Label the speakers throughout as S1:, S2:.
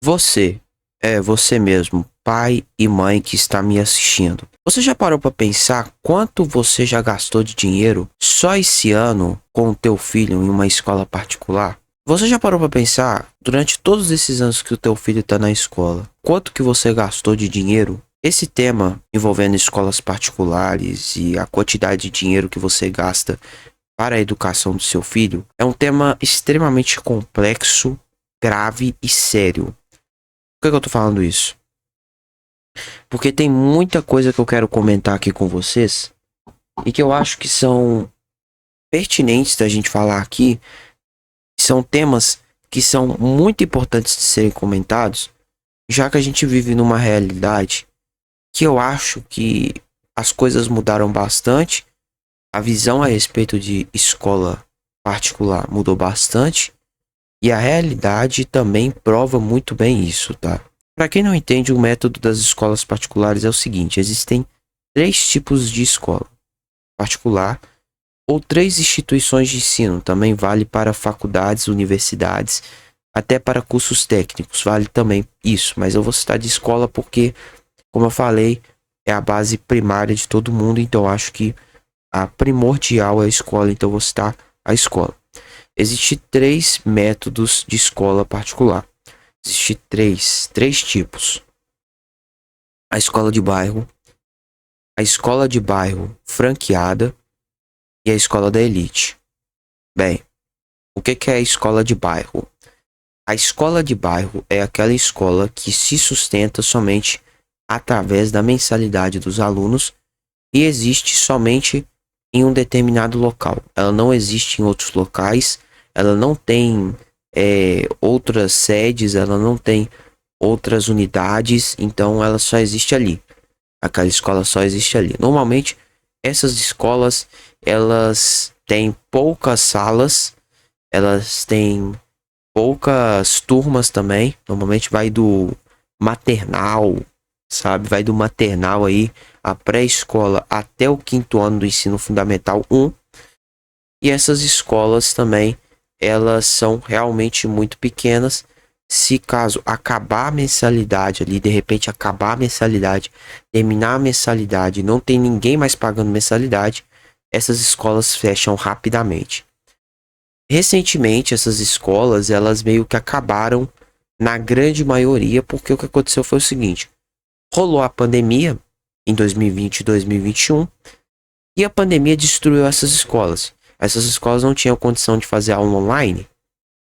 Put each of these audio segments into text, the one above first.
S1: Você, você mesmo, pai e mãe que está me assistindo. Você já parou para pensar quanto você já gastou de dinheiro só esse ano com o teu filho em uma escola particular? Você já parou para pensar, durante todos esses anos que o teu filho está na escola, quanto que você gastou de dinheiro? Esse tema envolvendo escolas particulares e a quantidade de dinheiro que você gasta para a educação do seu filho é um tema extremamente complexo, grave e sério. Por que eu tô falando isso? Porque tem muita coisa que eu quero comentar aqui com vocês e que eu acho que são pertinentes da gente falar aqui. São temas que são muito importantes de serem comentados, já que a gente vive numa realidade que eu acho que as coisas mudaram bastante. A visão a respeito de escola particular mudou bastante e a realidade também prova muito bem isso, tá? Para quem não entende, o método das escolas particulares é o seguinte: existem três tipos de escola particular ou três instituições de ensino. Também vale para faculdades, universidades, até para cursos técnicos, vale também isso. Mas eu vou citar de escola porque, como eu falei, é a base primária de todo mundo, então eu acho que a primordial é a escola, então eu vou citar a escola. Existem três métodos de escola particular. Existem três tipos. A escola de bairro, a escola de bairro franqueada e a escola da elite. Bem, o que é a escola de bairro? A escola de bairro é aquela escola que se sustenta somente através da mensalidade dos alunos e existe somente em um determinado local. Ela não existe em outros locais, ela não tem outras sedes, ela não tem outras unidades, então ela só existe ali. Aquela escola só existe ali. Normalmente, essas escolas, elas têm poucas salas, elas têm poucas turmas também. Normalmente vai do maternal, sabe? Vai do maternal aí, a pré-escola até o quinto ano do ensino fundamental 1. E essas escolas também, elas são realmente muito pequenas. Se caso acabar a mensalidade ali, de repente acabar a mensalidade, terminar a mensalidade, não tem ninguém mais pagando mensalidade, essas escolas fecham rapidamente. Recentemente, essas escolas, elas meio que acabaram na grande maioria, porque o que aconteceu foi o seguinte: rolou a pandemia em 2020 e 2021 e a pandemia destruiu essas escolas. Essas escolas não tinham condição de fazer aula online,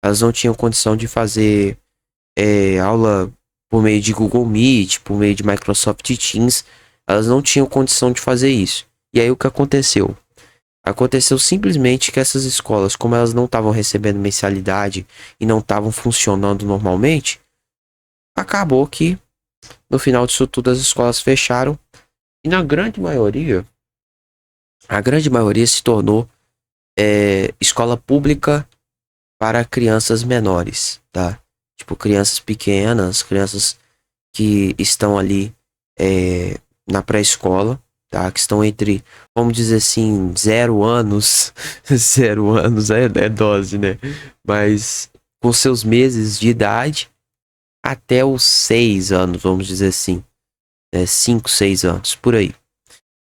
S1: elas não tinham condição de fazer aula por meio de Google Meet, por meio de Microsoft Teams, elas não tinham condição de fazer isso. E aí o que aconteceu? Aconteceu simplesmente que essas escolas, como elas não estavam recebendo mensalidade e não estavam funcionando normalmente, acabou que no final disso tudo as escolas fecharam e na grande maioria, a grande maioria se tornou escola pública para crianças menores, tá? Tipo, crianças pequenas, crianças que estão ali na pré-escola, tá? Que estão entre, vamos dizer assim, 0 anos, 0 anos é dose, né? Mas com seus meses de idade até os 6 anos, vamos dizer assim, 5, 6 anos, por aí.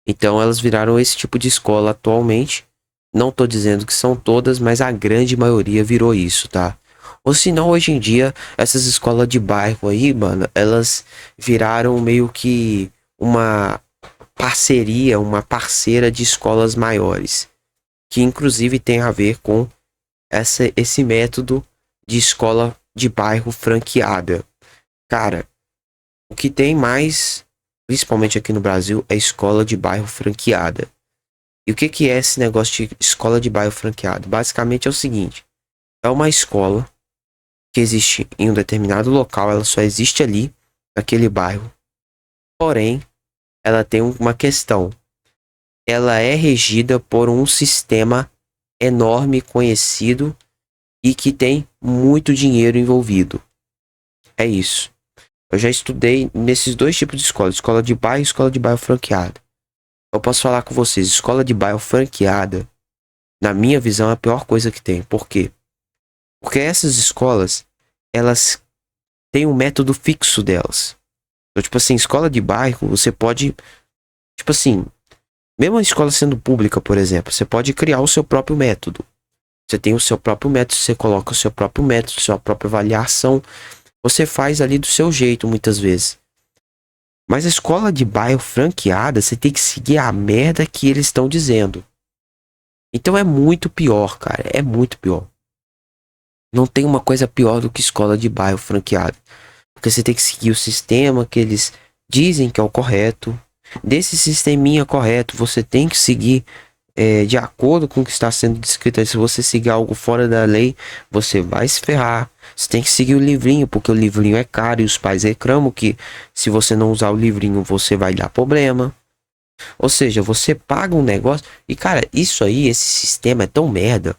S1: Então elas viraram esse tipo de escola atualmente. Não tô dizendo que são todas, mas a grande maioria virou isso, tá? Ou se não, hoje em dia, essas escolas de bairro aí, mano, elas viraram meio que uma parceria, uma parceira de escolas maiores. Que inclusive tem a ver com esse método de escola de bairro franqueada. Cara, o que tem mais, principalmente aqui no Brasil, é escola de bairro franqueada. E o que é esse negócio de escola de bairro franqueado? Basicamente é o seguinte: é uma escola que existe em um determinado local, ela só existe ali, naquele bairro. Porém, ela tem uma questão. Ela é regida por um sistema enorme, conhecido e que tem muito dinheiro envolvido. É isso. Eu já estudei nesses dois tipos de escola: escola de bairro e escola de bairro franqueada. Eu posso falar com vocês, escola de bairro franqueada, na minha visão, é a pior coisa que tem. Por quê? Porque essas escolas, elas tem um método fixo delas. Então, tipo assim, escola de bairro, você pode, tipo assim, mesmo a escola sendo pública, por exemplo, você pode criar o seu próprio método. Você tem o seu próprio método, você coloca o seu próprio método, sua própria avaliação. Você faz ali do seu jeito, muitas vezes. Mas a escola de bairro franqueada, você tem que seguir a merda que eles estão dizendo. Então é muito pior, cara. É muito pior. Não tem uma coisa pior do que escola de bairro franqueada. Porque você tem que seguir o sistema que eles dizem que é o correto. Desse sisteminha correto, você tem que seguir de acordo com o que está sendo descrito. Se você seguir algo fora da lei, você vai se ferrar. Você tem que seguir o livrinho, porque o livrinho é caro e os pais reclamam que se você não usar o livrinho, você vai dar problema. Ou seja, você paga um negócio. E cara, isso aí, esse sistema é tão merda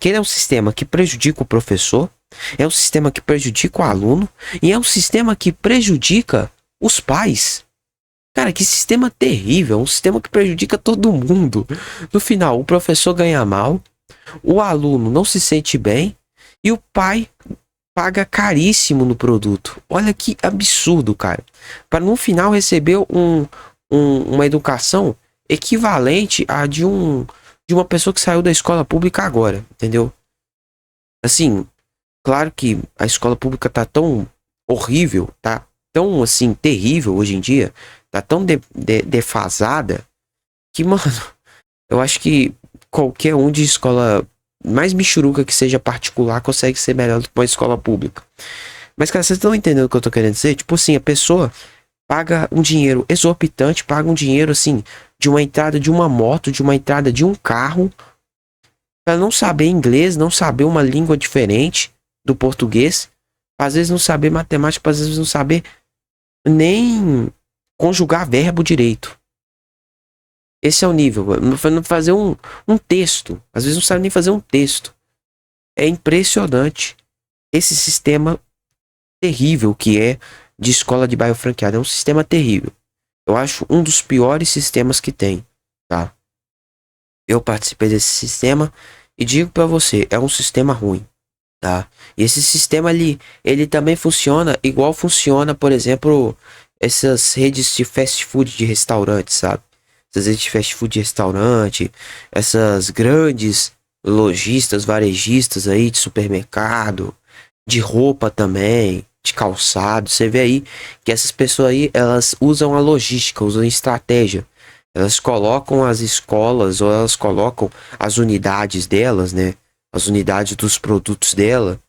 S1: que ele é um sistema que prejudica o professor, é um sistema que prejudica o aluno e é um sistema que prejudica os pais. Cara, que sistema terrível, um sistema que prejudica todo mundo. No final, o professor ganha mal, o aluno não se sente bem e o pai paga caríssimo no produto. Olha que absurdo, cara. Para no final receber uma educação equivalente à de uma pessoa que saiu da escola pública agora, entendeu? Assim, claro que a escola pública tá tão horrível, tá tão assim terrível hoje em dia, tá tão defasada que, mano, eu acho que qualquer um de escola mais michuruca que seja particular consegue ser melhor do que uma escola pública. Mas, cara, vocês estão entendendo o que eu tô querendo dizer? Tipo assim, a pessoa paga um dinheiro exorbitante, paga um dinheiro assim, de uma entrada de uma moto, de uma entrada de um carro, pra não saber inglês, não saber uma língua diferente do português, às vezes não saber matemática, às vezes não saber nem conjugar verbo direito. Esse é o nível. Não fazer um texto. Às vezes não sabe nem fazer um texto. É impressionante esse sistema terrível que é de escola de bairro franqueada. É um sistema terrível. Eu acho um dos piores sistemas que tem, tá? Eu participei desse sistema e digo pra você, é um sistema ruim, tá? E esse sistema ele também funciona igual funciona, por exemplo, essas redes de fast food de restaurante, sabe? Essas redes de fast food de restaurante, essas grandes lojistas, varejistas aí de supermercado, de roupa também, de calçado. Você vê aí que essas pessoas aí, elas usam a logística, usam a estratégia. Elas colocam as escolas ou elas colocam as unidades delas, né? As unidades dos produtos dela,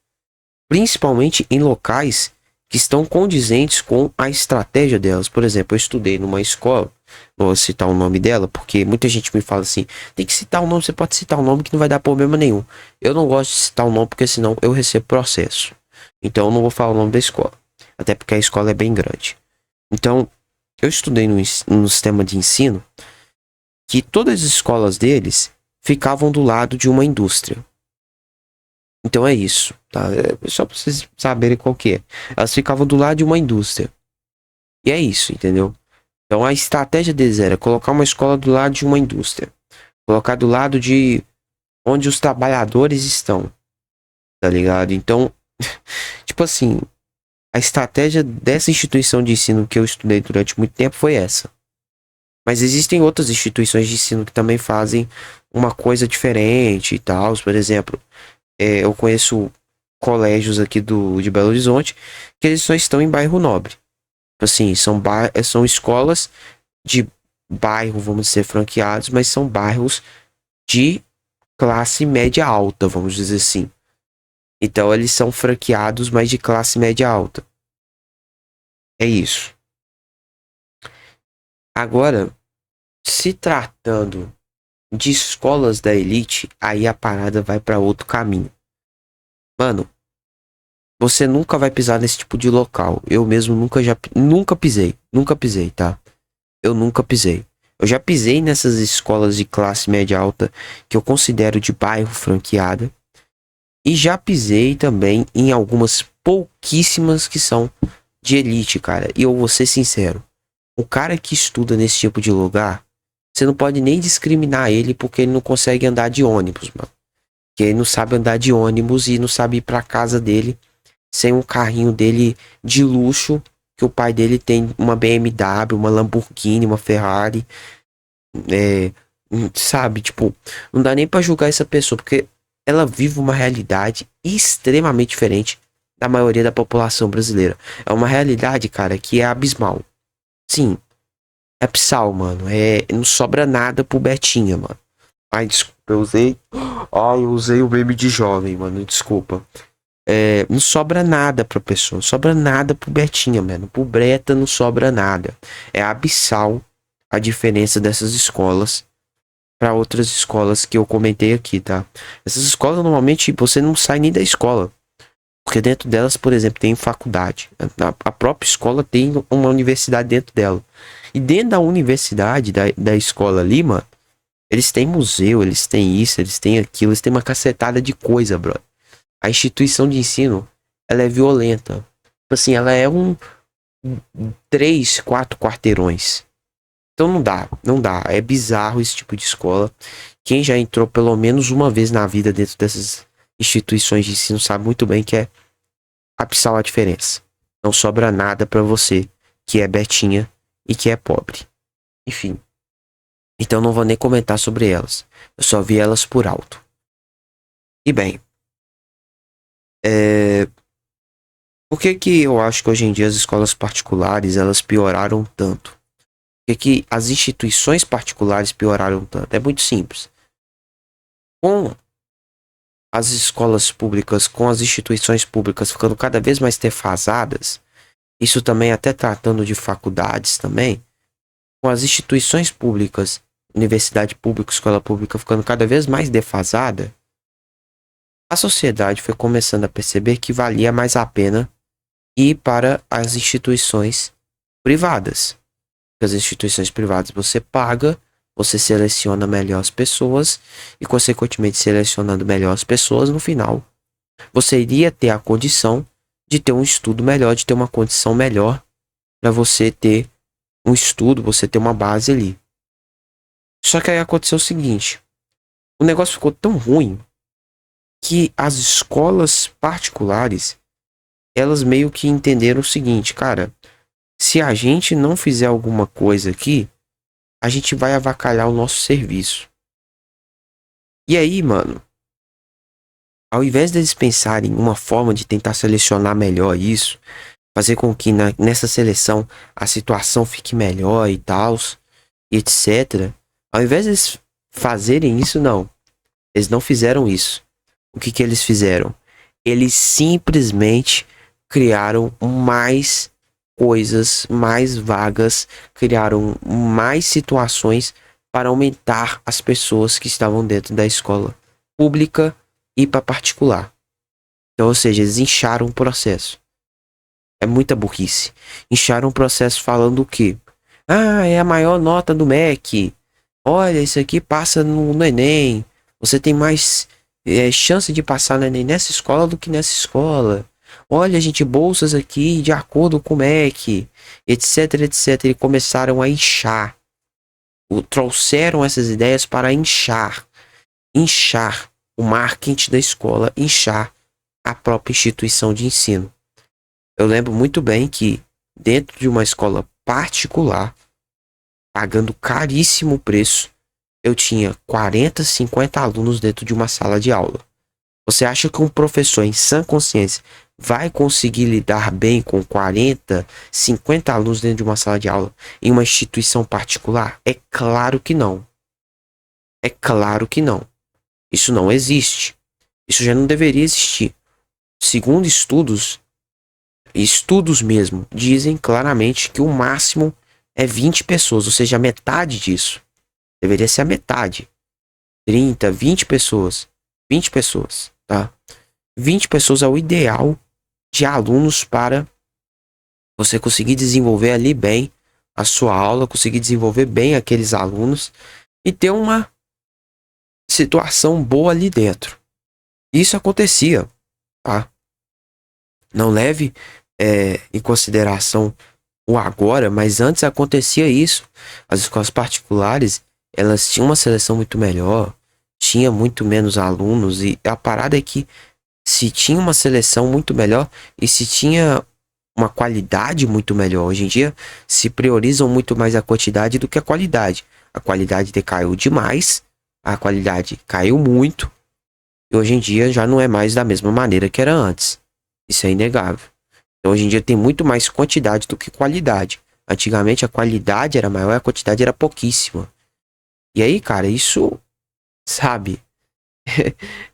S1: principalmente em locais que estão condizentes com a estratégia delas. Por exemplo, eu estudei numa escola, não vou citar o nome dela, porque muita gente me fala assim, tem que citar o nome, você pode citar o nome que não vai dar problema nenhum. Eu não gosto de citar o nome porque senão eu recebo processo. Então eu não vou falar o nome da escola, até porque a escola é bem grande. Então, eu estudei no sistema de ensino que todas as escolas deles ficavam do lado de uma indústria. Então é isso, tá? É só pra vocês saberem qual que é. Elas ficavam do lado de uma indústria. E é isso, entendeu? Então a estratégia deles era colocar uma escola do lado de uma indústria. Colocar do lado de onde os trabalhadores estão. Tá ligado? Então, tipo assim, a estratégia dessa instituição de ensino que eu estudei durante muito tempo foi essa. Mas existem outras instituições de ensino que também fazem uma coisa diferente e tal. Por exemplo, eu conheço colégios aqui de Belo Horizonte que eles só estão em bairro nobre. Assim, são escolas de bairro, vamos dizer, franqueados, mas são bairros de classe média alta, vamos dizer assim. Então eles são franqueados, mas de classe média alta. É isso. Agora, se tratando de escolas da elite, aí a parada vai para outro caminho. Mano, você nunca vai pisar nesse tipo de local. Eu mesmo nunca pisei, tá? Eu nunca pisei. Eu já pisei nessas escolas de classe média alta que eu considero de bairro franqueada. E já pisei também em algumas pouquíssimas que são de elite, cara. E eu vou ser sincero. O cara que estuda nesse tipo de lugar, você não pode nem discriminar ele porque ele não consegue andar de ônibus, mano. Porque ele não sabe andar de ônibus e não sabe ir pra casa dele sem um carrinho dele de luxo, que o pai dele tem uma BMW, uma Lamborghini, uma Ferrari, é, sabe? Tipo, não dá nem pra julgar essa pessoa, porque ela vive uma realidade extremamente diferente da maioria da população brasileira. É uma realidade, cara, que é abismal. Sim, é abissal, mano. Não sobra nada pro Betinha, mano. Ai, desculpa, eu usei. Ai, eu usei o meme de jovem, mano. Desculpa. Não sobra nada pra pessoa. Não sobra nada pro Betinha, mano. Pro Breta não sobra nada. É abissal a diferença dessas escolas para outras escolas que eu comentei aqui, tá? Essas escolas normalmente você não sai nem da escola. Porque dentro delas, por exemplo, tem faculdade. A própria escola tem uma universidade dentro dela. E dentro da universidade, da escola ali, mano, eles têm museu, eles têm isso, eles têm aquilo, eles têm uma cacetada de coisa, brother. A instituição de ensino, ela é violenta. Tipo assim, ela é 3, 4 quarteirões. Então não dá. É bizarro esse tipo de escola. Quem já entrou pelo menos uma vez na vida dentro dessas instituições de ensino sabe muito bem que é abissal a diferença. Não sobra nada pra você que é Betinha e que é pobre. Enfim. Então não vou nem comentar sobre elas. Eu só vi elas por alto. E bem, por que que eu acho que hoje em dia as escolas particulares elas pioraram tanto? Por que que as instituições particulares pioraram tanto? É muito simples. Com as escolas públicas, com as instituições públicas ficando cada vez mais defasadas, isso também até tratando de faculdades também, com as instituições públicas, universidade pública, escola pública ficando cada vez mais defasada, a sociedade foi começando a perceber que valia mais a pena ir para as instituições privadas. Porque as instituições privadas você paga, você seleciona melhor as pessoas e, consequentemente, selecionando melhor as pessoas, no final, você iria ter a condição de ter um estudo melhor, de ter uma condição melhor para você ter um estudo, você ter uma base ali. Só que aí aconteceu o seguinte, o negócio ficou tão ruim que as escolas particulares, elas meio que entenderam o seguinte, cara, se a gente não fizer alguma coisa aqui, a gente vai avacalhar o nosso serviço. E aí, mano, ao invés deles pensarem em uma forma de tentar selecionar melhor isso, fazer com que nessa seleção a situação fique melhor e tal, e etc. Ao invés deles fazerem isso, não. Eles não fizeram isso. O que que eles fizeram? Eles simplesmente criaram mais coisas, mais vagas, criaram mais situações para aumentar as pessoas que estavam dentro da escola pública e para particular. Então, ou seja, eles incharam o processo. É muita burrice. Incharam o processo falando o quê? Ah, é a maior nota do MEC. Olha, isso aqui passa no Enem. Você tem mais chance de passar no Enem nessa escola do que nessa escola. Olha, gente, bolsas aqui de acordo com o MEC, etc, etc. E começaram a inchar. Trouxeram essas ideias para inchar o marketing da escola, inchar a própria instituição de ensino. Eu lembro muito bem que dentro de uma escola particular, pagando caríssimo preço, eu tinha 40, 50 alunos dentro de uma sala de aula. Você acha que um professor em sã consciência vai conseguir lidar bem com 40, 50 alunos dentro de uma sala de aula em uma instituição particular? É claro que não. É claro que não. Isso não existe. Isso já não deveria existir. Segundo estudos mesmo, dizem claramente que o máximo é 20 pessoas, ou seja, a metade disso. Deveria ser a metade. 30, 20 pessoas. 20 pessoas, tá? 20 pessoas é o ideal de alunos para você conseguir desenvolver ali bem a sua aula, conseguir desenvolver bem aqueles alunos e ter uma situação boa ali dentro. Isso acontecia, tá? Não leve em consideração o agora, mas antes acontecia isso. As escolas particulares, elas tinham uma seleção muito melhor, tinha muito menos alunos, e a parada é que se tinha uma seleção muito melhor e se tinha uma qualidade muito melhor. Hoje em dia se priorizam muito mais a quantidade do que a qualidade. A qualidade decaiu demais, a qualidade caiu muito e hoje em dia já não é mais da mesma maneira que era antes. Isso é inegável. Então, hoje em dia tem muito mais quantidade do que qualidade. Antigamente a qualidade era maior e a quantidade era pouquíssima. E aí, cara, isso, sabe?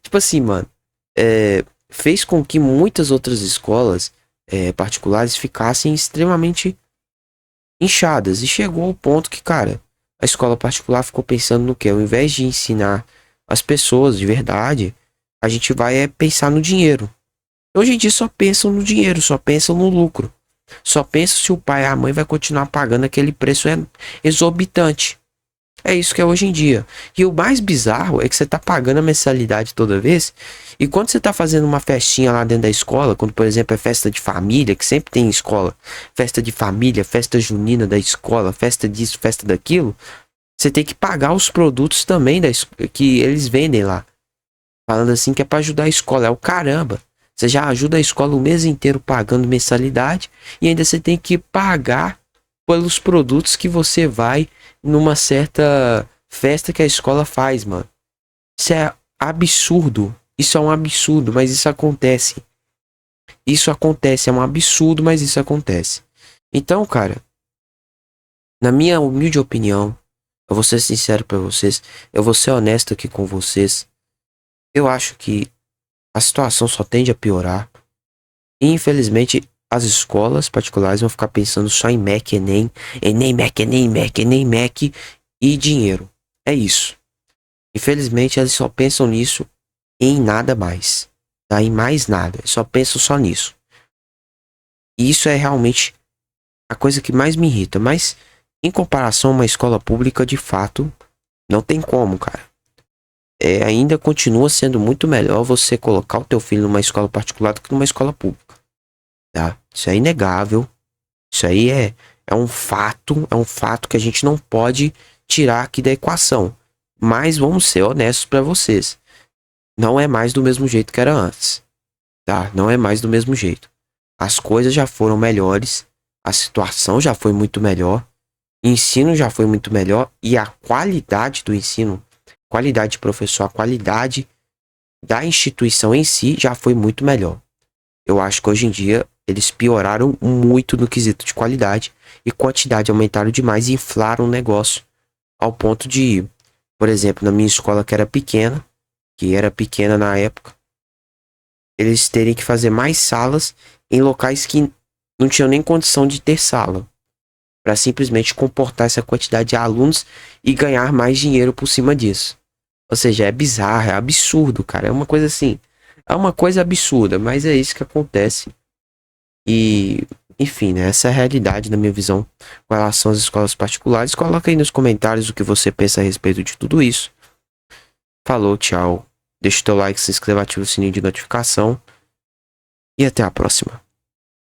S1: Tipo assim, mano, fez com que muitas outras escolas particulares ficassem extremamente inchadas. E chegou ao ponto que, cara, a escola particular ficou pensando no quê? Ao invés de ensinar as pessoas de verdade, a gente vai pensar no dinheiro. Hoje em dia só pensam no dinheiro, só pensam no lucro. Só pensam se o pai e a mãe vai continuar pagando aquele preço exorbitante. É isso que é hoje em dia. E o mais bizarro é que você tá pagando a mensalidade toda vez. E quando você tá fazendo uma festinha lá dentro da escola, quando por exemplo é festa de família, que sempre tem em escola, festa de família, festa junina da escola, festa disso, festa daquilo, você tem que pagar os produtos também que eles vendem lá. Falando assim que é pra ajudar a escola. É o caramba. Você já ajuda a escola o mês inteiro pagando mensalidade e ainda você tem que pagar pelos produtos que você vai numa certa festa que a escola faz, mano. Isso é absurdo. Isso é um absurdo, mas isso acontece. Isso acontece, é um absurdo, mas isso acontece. Então, cara, na minha humilde opinião, eu vou ser sincero pra vocês, eu vou ser honesto aqui com vocês. Eu acho que a situação só tende a piorar. E, infelizmente, as escolas particulares vão ficar pensando só em MEC, Enem, Enem, MEC, Enem, MEC, Enem, MEC e dinheiro. É isso. Infelizmente, elas só pensam nisso e em nada mais. Tá? Em mais nada. Eles só pensam só nisso. E isso é realmente a coisa que mais me irrita. Mas, em comparação a uma escola pública, de fato, não tem como, cara. Ainda continua sendo muito melhor você colocar o teu filho numa escola particular do que numa escola pública. Tá? Isso é inegável. Isso aí é um fato que a gente não pode tirar aqui da equação. Mas vamos ser honestos para vocês. Não é mais do mesmo jeito que era antes. Tá? Não é mais do mesmo jeito. As coisas já foram melhores, a situação já foi muito melhor, o ensino já foi muito melhor e a qualidade do ensino, qualidade de professor, a qualidade da instituição em si já foi muito melhor. Eu acho que hoje em dia eles pioraram muito no quesito de qualidade e quantidade aumentaram demais e inflaram o negócio ao ponto de, por exemplo, na minha escola que era pequena na época, eles terem que fazer mais salas em locais que não tinham nem condição de ter sala, para simplesmente comportar essa quantidade de alunos e ganhar mais dinheiro por cima disso. Ou seja, é bizarro, é absurdo, cara. É uma coisa assim, é uma coisa absurda, mas é isso que acontece. E, enfim, né, essa é a realidade na minha visão com relação às escolas particulares. Coloca aí nos comentários o que você pensa a respeito de tudo isso. Falou, tchau. Deixa o teu like, se inscreva, ativa o sininho de notificação. E até a próxima.